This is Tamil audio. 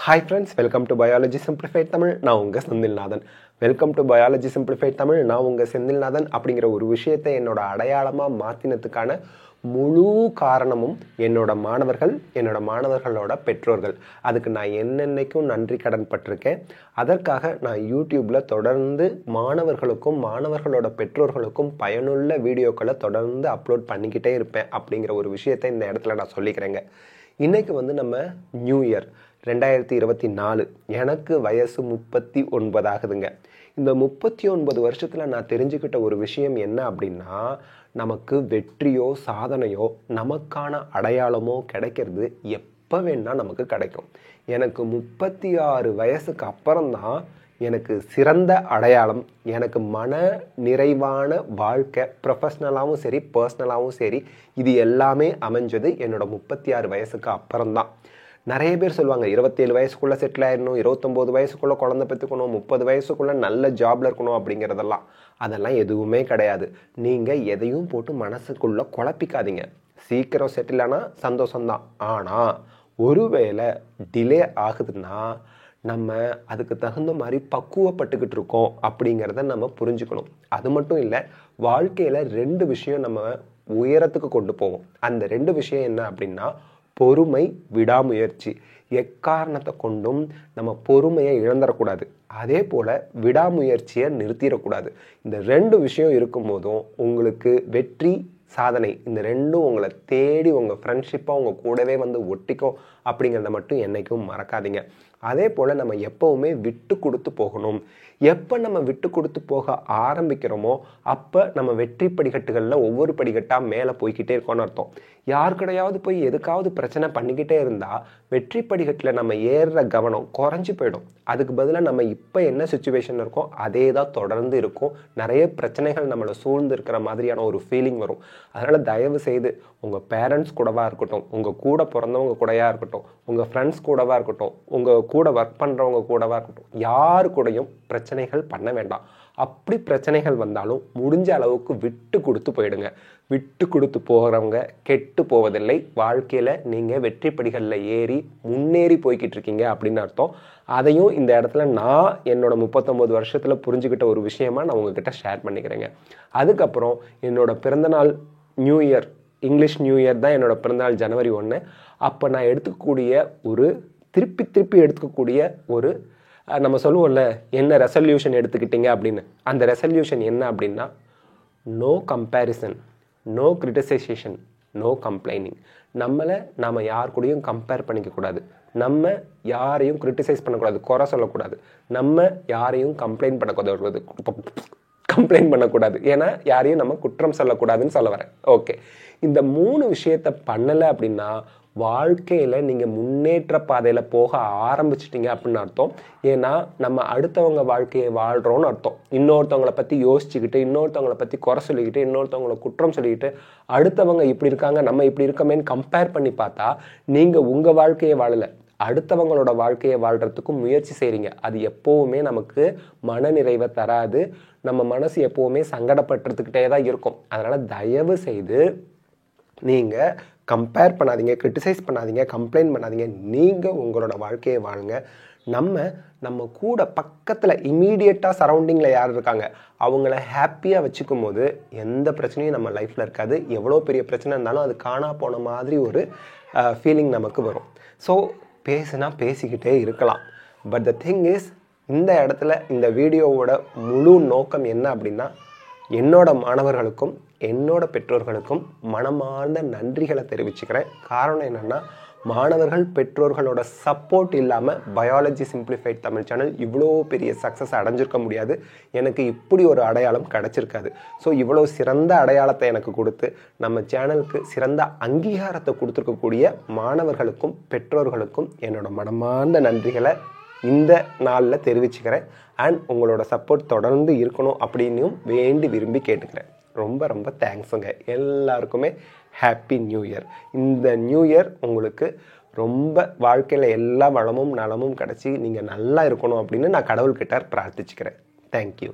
Hi friends, welcome to Biology Simplified Tamil. நான் உங்க Senthilnathan. Welcome to biology simplified Tamil. நான் உங்க செந்தில்நாதன் அப்படிங்கிற ஒரு விஷயத்தை என்னோட அடையாளமா மாத்தினதுக்கான முழு காரணமும் என்னோட மாணவர்களோட பெற்றோர்கள். அதுக்கு நான் என்னென்னைக்கும் நன்றி கடன் பட்டிருக்கேன். அதற்காக நான் யூடியூப்ல தொடர்ந்து மாணவர்களோட பெற்றோர்களுக்கும் பயனுள்ள வீடியோக்களை தொடர்ந்து அப்லோட் பண்ணிக்கிட்டே இருப்பேன் அப்படிங்கிற ஒரு விஷயத்தை இந்த இடத்துல நான் சொல்லிக்கிறேங்க. இன்னைக்கு நம்ம நியூ இயர் 2024. எனக்கு வயசு 39 ஆகுதுங்க. இந்த 39 வருஷத்தில் நான் தெரிஞ்சுக்கிட்ட ஒரு விஷயம் என்ன அப்படின்னா, நமக்கு வெற்றியோ சாதனையோ நமக்கான அடையாளமோ கிடைக்கிறது எப்போ வேணால் நமக்கு கிடைக்கும். எனக்கு 36 வயசுக்கு அப்புறம்தான் எனக்கு சிறந்த அடையாளம், எனக்கு மன நிறைவான வாழ்க்கை, ப்ரொஃபஷ்னலாகவும் சரி பர்சனலாகவும் சரி, இது எல்லாமே அமைஞ்சது என்னோட 36 வயசுக்கு அப்புறம்தான். நிறைய பேர் சொல்லுவாங்க 27 வயசுக்குள்ளே செட்டில் ஆயிடணும், 29 வயசுக்குள்ளே குழந்தை பெற்றுக்கணும், 30 வயசுக்குள்ளே நல்ல ஜாபில் இருக்கணும் அப்படிங்கிறதெல்லாம். அதெல்லாம் எதுவுமே கிடையாது. நீங்கள் எதையும் போட்டு மனசுக்குள்ளே குழப்பிக்காதீங்க. சீக்கிரம் செட்டில் ஆனால் சந்தோஷம்தான். ஆனால் ஒருவேளை டிலே ஆகுதுன்னா நம்ம அதுக்கு தகுந்த மாதிரி பக்குவப்பட்டுக்கிட்டு இருக்கோம் அப்படிங்கிறத நம்ம புரிஞ்சுக்கணும். அது மட்டும் இல்லை, வாழ்க்கையில் 2 விஷயம் நம்ம உயரத்துக்கு கொண்டு போவோம். அந்த 2 விஷயம் என்ன அப்படின்னா, பொறுமை, விடாமுயற்சி. எக்காரணத்தை கொண்டும் நம்ம பொறுமையை இழந்துடக்கூடாது. அதே போல் விடாமுயற்சியை நிறுத்திடக்கூடாது. இந்த 2 விஷயம் இருக்கும்போதும் உங்களுக்கு வெற்றி சாதனை இந்த 2ம் உங்களை தேடி உங்கள் ஃப்ரெண்ட்ஷிப்பாக உங்கள் கூடவே வந்து ஒட்டிக்கும் அப்படிங்கிறத மட்டும் என்றைக்கும் மறக்காதீங்க. அதே போல் நம்ம எப்போவுமே விட்டு கொடுத்து போகணும். எப்போ நம்ம விட்டு கொடுத்து போக ஆரம்பிக்கிறோமோ அப்போ நம்ம வெற்றி படிக்கட்டுகளில் ஒவ்வொரு படிக்கட்டாக மேலே போய்கிட்டே இருக்கோன்னு அர்த்தம். யாருக்கிடையாவது போய் எதுக்காவது பிரச்சனை பண்ணிக்கிட்டே இருந்தால் வெற்றி படிக்கட்டில் நம்ம ஏறுற கவனம் குறைஞ்சி போயிடும். அதுக்கு பதிலாக நம்ம இப்போ என்ன சுச்சுவேஷன் இருக்கோ அதே தான் தொடர்ந்து இருக்கும். நிறைய பிரச்சனைகள் நம்மளை சூழ்ந்து இருக்கிற மாதிரியான ஒரு ஃபீலிங் வரும். அதனால் தயவு செய்து உங்கள் பேரண்ட்ஸ் கூடவா இருக்கட்டும், உங்கள் கூட பிறந்தவங்க கூடயா இருக்கட்டும், உங்கள் ஃப்ரெண்ட்ஸ் கூடவா இருக்கட்டும், உங்கள் கூட ஒர்க் பண்ணுறவங்க கூடவா இருக்கட்டும், யாரு கூடயும் பிரச்சனைகள் பண்ண வேண்டாம். அப்படி பிரச்சனைகள் வந்தாலும் முடிஞ்ச அளவுக்கு விட்டு கொடுத்து போயிடுங்க. விட்டு கொடுத்து போகிறவங்க கெட்டு போவதில்லை. வாழ்க்கையில் நீங்கள் வெற்றி படிகளில் ஏறி முன்னேறி போய்கிட்டு இருக்கீங்க அப்படின்னு அர்த்தம். அதையும் இந்த இடத்துல நான் என்னோட 39 வருஷத்தில் புரிஞ்சுக்கிட்ட ஒரு விஷயமா நான் உங்ககிட்ட ஷேர் பண்ணிக்கிறேங்க. அதுக்கப்புறம் என்னோட பிறந்தநாள் new year, English new year தான் என்னோட பிறந்தநாள் ஜனவரி 1. அப்போ நான் எடுத்துக்கக்கூடிய ஒரு திருப்பி எடுத்துக்கக்கூடிய ஒரு நம்ம சொல்லுவோம்ல, என்ன ரெசல்யூஷன் எடுத்துக்கிட்டீங்க அப்படின்னு. அந்த ரெசல்யூஷன் என்ன அப்படின்னா, no comparison, no criticization, no complaining. நம்ம யார் கூடயும் கம்பேர் பண்ணிக்கக்கூடாது, நம்ம யாரையும் கிரிட்டிசைஸ் பண்ணக்கூடாது, குறை சொல்லக்கூடாது, நம்ம யாரையும் கம்ப்ளைண்ட் பண்ணக்கூடாது. ஏன்னா யாரையும் நம்ம குற்றம் சொல்லக்கூடாதுன்னு சொல்ல வரேன். ஓகே, இந்த 3 விஷயத்தை பண்ணலை அப்படின்னா வாழ்க்கையில் நீங்கள் முன்னேற்ற பாதையில் போக ஆரம்பிச்சிட்டிங்க அப்படின்னு அர்த்தம். ஏன்னா நம்ம அடுத்தவங்க வாழ்க்கையை வாழ்கிறோன்னு அர்த்தம். இன்னொருத்தவங்களை பற்றி யோசிச்சுக்கிட்டு, இன்னொருத்தவங்களை பற்றி குறை சொல்லிக்கிட்டு, இன்னொருத்தவங்களை குற்றம் சொல்லிக்கிட்டு, அடுத்தவங்க இப்படி இருக்காங்க நம்ம இப்படி இருக்கமேன்னு கம்பேர் பண்ணி பார்த்தா நீங்கள் உங்கள் வாழ்க்கையை வாழலை, அடுத்தவங்களோட வாழ்க்கையை வாழ்கிறதுக்கும் முயற்சி செய்கிறீங்க. அது எப்போவுமே நமக்கு மனநிறைவை தராது. நம்ம மனசு எப்போவுமே சங்கடப்பட்டுக்கிட்டே தான் இருக்கும். அதனால் தயவு செய்து நீங்கள் கம்பேர் பண்ணாதீங்க, கிரிட்டிசைஸ் பண்ணாதீங்க, கம்ப்ளைண்ட் பண்ணாதீங்க. நீங்கள் உங்களோட வாழ்க்கையை வாழுங்க. நம்ம கூட பக்கத்தில் இமீடியட்டாக சரௌண்டிங்கில் யார் இருக்காங்க அவங்கள ஹாப்பியாக வச்சுக்கும் போது எந்த பிரச்சனையும் நம்ம லைஃப்பில் இருக்காது. எவ்வளோ பெரிய பிரச்சனை இருந்தாலும் அது காணா போன மாதிரி ஒரு ஃபீலிங் நமக்கு வரும். ஸோ பேசுனா பேசிக்கிட்டே இருக்கலாம். பட் த திங் இஸ், இந்த இடத்துல இந்த வீடியோவோட முழு நோக்கம் என்ன அப்படின்னா, என்னோட மாணவர்களுக்கும் என்னோட பெற்றோர்களுக்கும் மனமார்ந்த நன்றிகளை தெரிவிச்சுக்கிறேன். காரணம் என்னென்னா, மாணவர்கள் பெற்றோர்களோட சப்போர்ட் இல்லாமல் பயாலஜி சிம்பிளிஃபைட் தமிழ் சேனல் இவ்வளோ பெரிய சக்ஸஸ் அடைஞ்சிருக்க முடியாது. எனக்கு இப்படி ஒரு அடையாளம் கிடச்சிருக்காது. ஸோ இவ்வளோ சிறந்த அடையாளத்தை எனக்கு கொடுத்து நம்ம சேனலுக்கு சிறந்த அங்கீகாரத்தை கொடுத்துருக்கக்கூடிய மாணவர்களுக்கும் பெற்றோர்களுக்கும் என்னோட மனமார்ந்த நன்றிகளை இந்த நாளில் தெரிவிச்சுக்கிறேன். அண்ட் உங்களோட சப்போர்ட் தொடர்ந்து இருக்கணும் அப்படின்னும் வேண்டி விரும்பி கேட்டுக்கிறேன். ரொம்ப ரொம்ப தேங்க்ஸுங்க. எல்லாருக்குமே ஹாப்பி நியூ இயர். இந்த நியூ இயர் உங்களுக்கு ரொம்ப வாழ்க்கையில் எல்லா வளமும் நலமும் கிடச்சி நீங்கள் நல்லா இருக்கணும் அப்படின்னு நான் கடவுள்கிட்ட பிரார்த்திச்சுக்கிறேன். தேங்க்யூ.